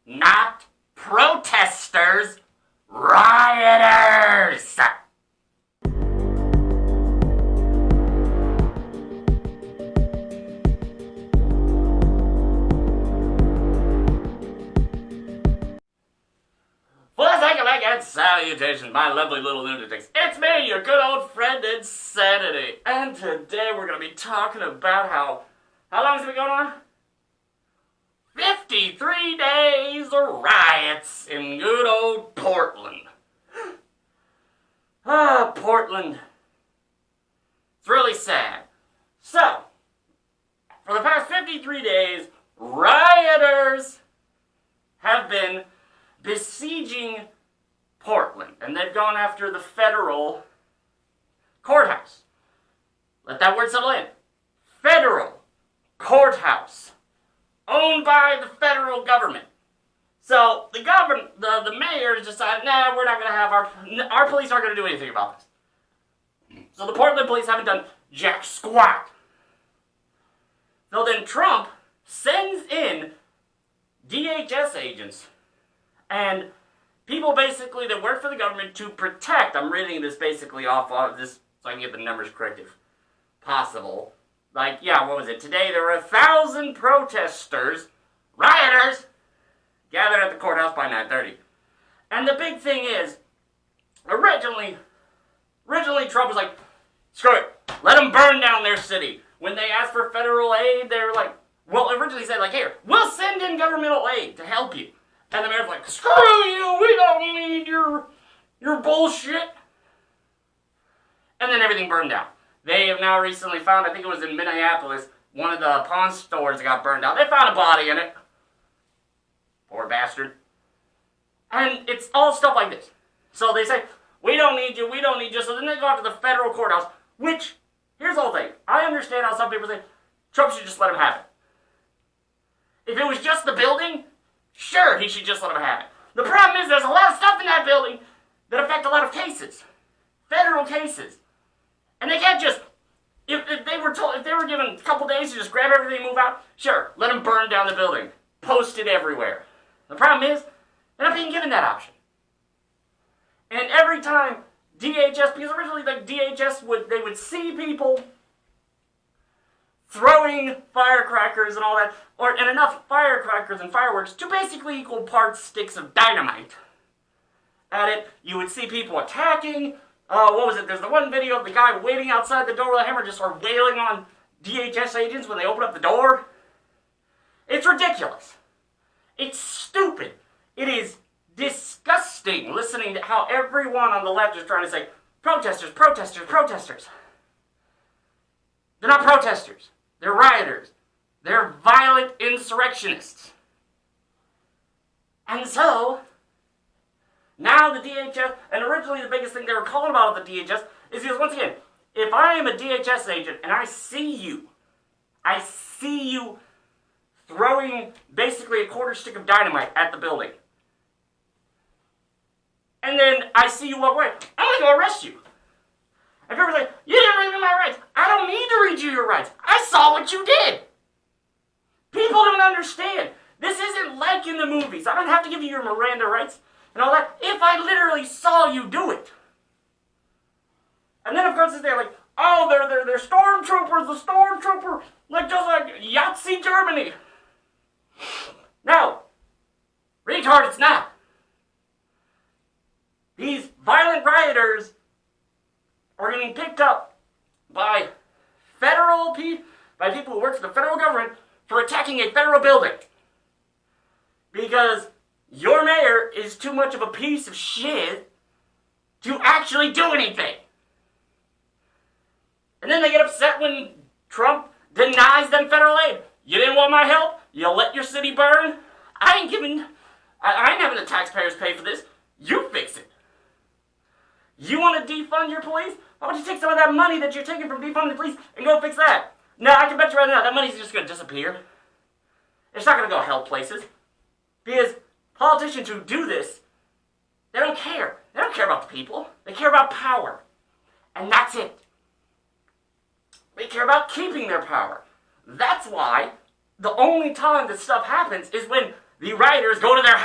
Not protesters, rioters! And salutations, my lovely little lunatics. It's me, your good old friend ENSanity. And today we're going to be talking about how long has it been going on? 53 days of riots in good old Portland. Portland. It's really sad. So, for the past 53 days, rioters have been besieging Portland, and they've gone after the federal courthouse. Let that word settle in. Federal courthouse, owned by the federal government. So the mayor decided, nah, we're not going to have our police aren't going to do anything about this. So the Portland police haven't done jack squat. So then Trump sends in DHS agents and people basically that work for the government to protect. I'm reading this basically off of this so I can get the numbers correct if possible. Like, yeah, what was it? Today there were 1,000 protesters, rioters, gathered at the courthouse by 9:30. And the big thing is, originally Trump was like, screw it, let them burn down their city. When they asked for federal aid, they were like, well, originally said like, here, we'll send in governmental aid to help you. And the mayor's like, screw you, we don't need your bullshit. And then everything burned down. They have now recently found, I think it was in Minneapolis, one of the pawn stores that got burned down. They found a body in it. Poor bastard. And it's all stuff like this. So they say, we don't need you. So then they go after the federal courthouse, which, here's the whole thing. I understand how some people say, Trump should just let him have it. If it was just the building, sure, he should just let them have it. The problem is there's a lot of stuff in that building that affect a lot of cases. Federal cases. And they can't just, if they were given a couple days to just grab everything and move out, sure, let them burn down the building. Post it everywhere. The problem is, they're not being given that option. And every time DHS, because originally like DHS would see people throwing firecrackers and all that, and enough firecrackers and fireworks to basically equal parts sticks of dynamite at it. You would see people attacking. What was it? There's the one video of the guy waiting outside the door with a hammer just sort of wailing on DHS agents when they open up the door. It's ridiculous. It's stupid. It is disgusting listening to how everyone on the left is trying to say, protesters, protesters, protesters. They're not protesters. They're rioters. They're violent insurrectionists. And so, now the DHS, and originally the biggest thing they were calling about at the DHS is because, once again, if I am a DHS agent and I see you throwing basically a quarter stick of dynamite at the building, and then I see you walk away, I'm going to go arrest you. And people say, you didn't read me my rights. I don't need to read you your rights. I saw what you did. People don't understand. This isn't like in the movies. I don't have to give you your Miranda rights and all that if I literally saw you do it. And then of course they're like, oh, they're stormtroopers, the stormtrooper, like just like Yahtzee Germany. No. Retard, it's not. These violent rioters are getting picked up by people who work for the federal government for attacking a federal building. Because your mayor is too much of a piece of shit to actually do anything. And then they get upset when Trump denies them federal aid. You didn't want my help? You let your city burn? I ain't having the taxpayers pay for this. You fix it. You want to defund your police? Why don't you take some of that money that you're taking from defunding the police and go fix that? No, I can bet you right now that money's just going to disappear. It's not going to go help places. Because politicians who do this, they don't care. They don't care about the people. They care about power. And that's it. They care about keeping their power. That's why the only time that stuff happens is when the rioters go to their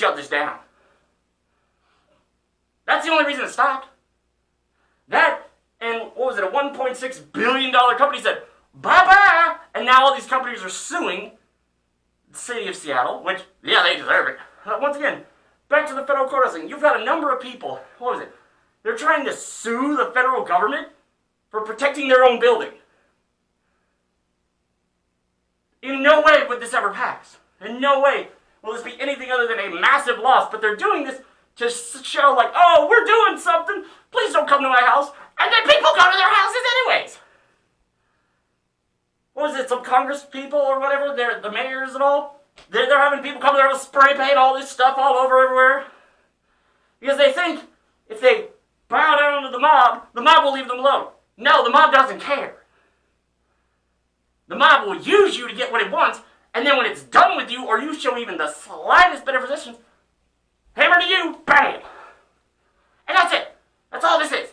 shut this down. That's the only reason it stopped. That, and what was it, a $1.6 billion company said, bye-bye, and now all these companies are suing the city of Seattle, which, yeah, they deserve it. Once again, back to the federal courthouse thing. You've got a number of people, what was it? They're trying to sue the federal government for protecting their own building. In no way would this ever pass. In no way will this be anything other than a massive loss, but they're doing this to show like, oh, we're doing something, please don't come to my house, and then people go to their houses anyways. What was it, some Congress people or whatever, they're the mayors and all, they're having people come to their house, spray paint all this stuff all over everywhere, because they think if they bow down to the mob will leave them alone. No, the mob doesn't care. The mob will use you to get what it wants, and then when it's done with you, or you show even the slightest bit of resistance, hammer to you, bam! And that's it. That's all this is.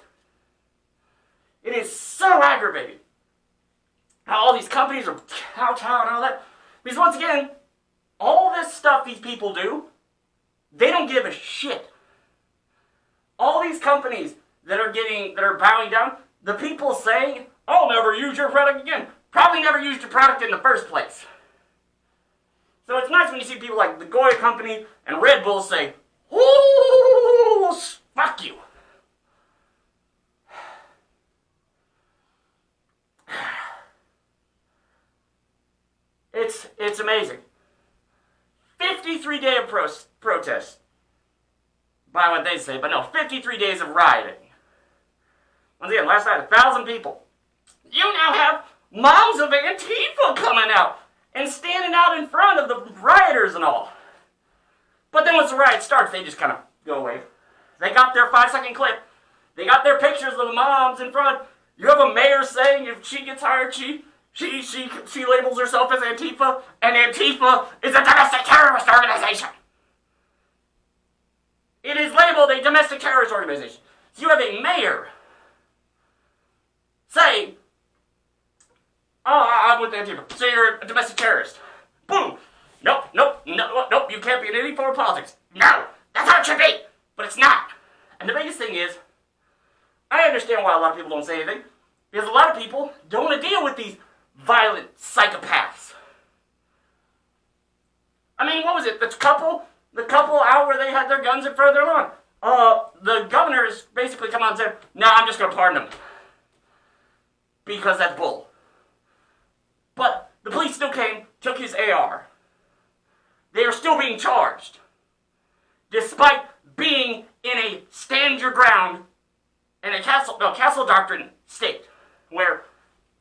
It is so aggravating how all these companies are kowtow and all that. Because once again, all this stuff these people do, they don't give a shit. All these companies that are bowing down, the people saying, I'll never use your product again, probably never used your product in the first place. So it's nice when you see people like the Goya Company and Red Bull say, ooh, fuck you. It's amazing. 53 days of protest. By what they say, but no, 53 days of rioting. Once again, last night, 1,000 people. You now have moms of Antifa coming out and standing out in front of the rioters and all. But then once the riot starts, they just kind of go away. They got their 5-second clip. They got their pictures of the moms in front. You have a mayor saying if she gets hired, she labels herself as Antifa, and Antifa is a domestic terrorist organization. It is labeled a domestic terrorist organization. So you have a mayor say, oh, I'm with Antifa, so you're a domestic terrorist. Boom. Nope, you can't be in any form of politics. No, that's how it should be, but it's not. And the biggest thing is, I understand why a lot of people don't say anything, because a lot of people don't want to deal with these violent psychopaths. I mean, what was it, the couple out where they had their guns in front of their lawn? The governor has basically come out and said, no, I'm just going to pardon them. Because that's bull. But the police still came, took his AR. They are still being charged. Despite being in a stand your ground in a castle doctrine state. Where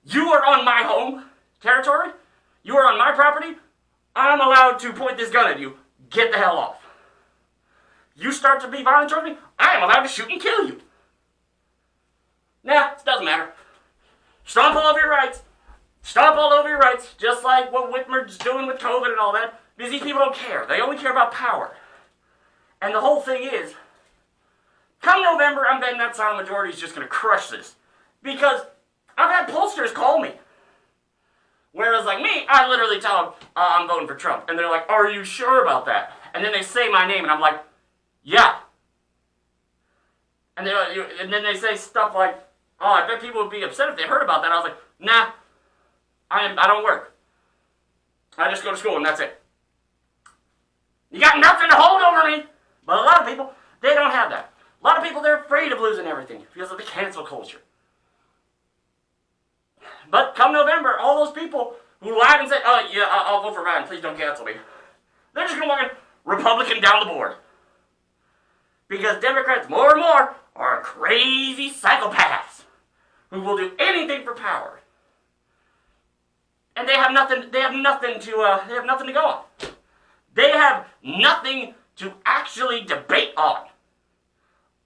you are on my home territory, you are on my property, I'm allowed to point this gun at you. Get the hell off. You start to be violent towards me, I am allowed to shoot and kill you. Nah, it doesn't matter. Stomp all over your rights. Stomp all over your rights, just like what Whitmer's doing with COVID and all that. Because these people don't care. They only care about power. And the whole thing is, come November, I'm betting that silent majority is just going to crush this. Because I've had pollsters call me. Whereas like me, I literally tell them, I'm voting for Trump. And they're like, are you sure about that? And then they say my name and I'm like, yeah. And then they say stuff like, oh, I bet people would be upset if they heard about that. I was like, nah, I don't work. I just go to school and that's it. You got nothing to hold over me. But a lot of people, they don't have that. A lot of people, they're afraid of losing everything because of the cancel culture. But come November, all those people who lied and said, oh, yeah, I'll vote for Biden, please don't cancel me. They're just going to walk in Republican down the board. Because Democrats, more and more, are crazy psychopaths who will do anything for power. And they have nothing to go on. They have nothing to actually debate on.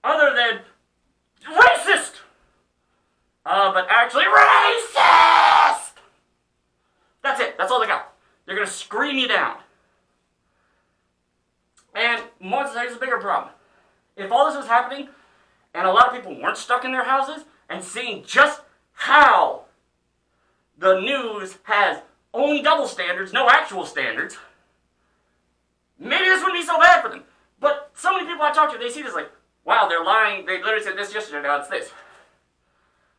Other than racist! But actually racist! That's it. That's all they got. They're going to scream you down. And here's a bigger problem. If all this was happening, and a lot of people weren't stuck in their houses, and seeing just how the news has only double standards, no actual standards, maybe this wouldn't be so bad for them. so many people I talk to, they see this like, wow, they're lying. They literally said this yesterday, now it's this.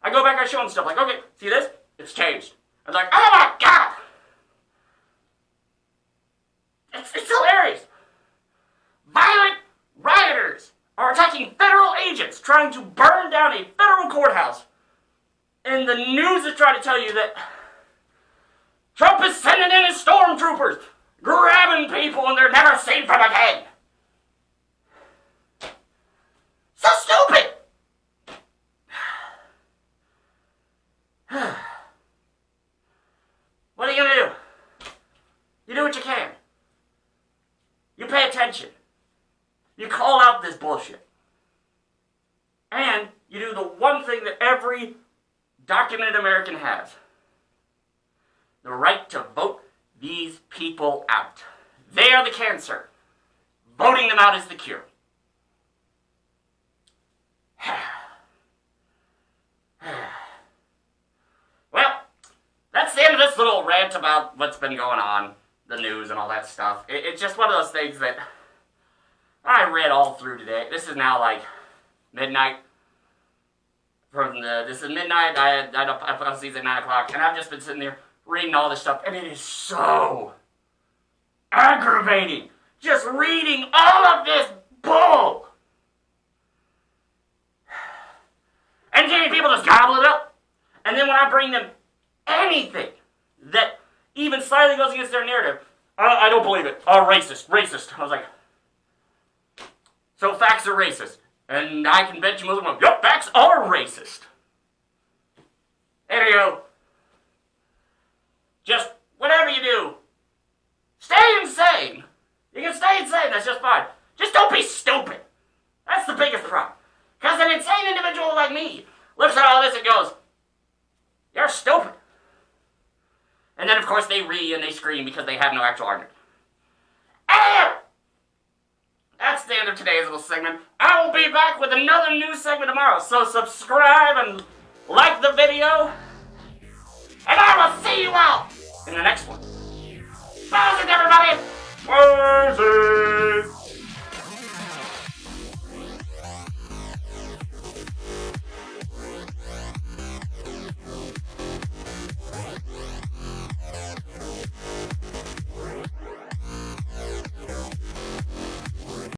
I go back, I show them stuff like, okay, see this? It's changed. I'm like, oh my God! It's hilarious. Violent rioters are attacking federal agents trying to burn down a federal courthouse. And the news is trying to tell you that Trump is sending in his stormtroopers, grabbing people, and they're never seen from again. So stupid! What are you gonna do? You do what you can. You pay attention. You call out this bullshit. And you do the one thing that every documented American has. The right to vote these people out. They are the cancer. Voting them out is the cure. Well, that's the end of this little rant about what's been going on, the news and all that stuff. It's just one of those things that I read all through today. This is now like midnight. This is midnight. I post these at 9 o'clock, and I've just been sitting there reading all this stuff, and it is so aggravating. Just reading all of this bull. And getting people just gobble it up. And then when I bring them anything that even slightly goes against their narrative, I don't believe it. Oh, racist. I was like, so facts are racist. And I can bet you most of them, yep, facts are racist. There you go. Just whatever you do, stay insane. You can stay insane, that's just fine. Just don't be stupid. That's the biggest problem. Because an insane individual like me looks at all this and goes, you're stupid. And then, of course, they and they scream because they have no actual argument. And that's the end of today's little segment. I will be back with another new segment tomorrow. So subscribe and like the video. And I will see you all in the next one. Bye, everybody. Bye.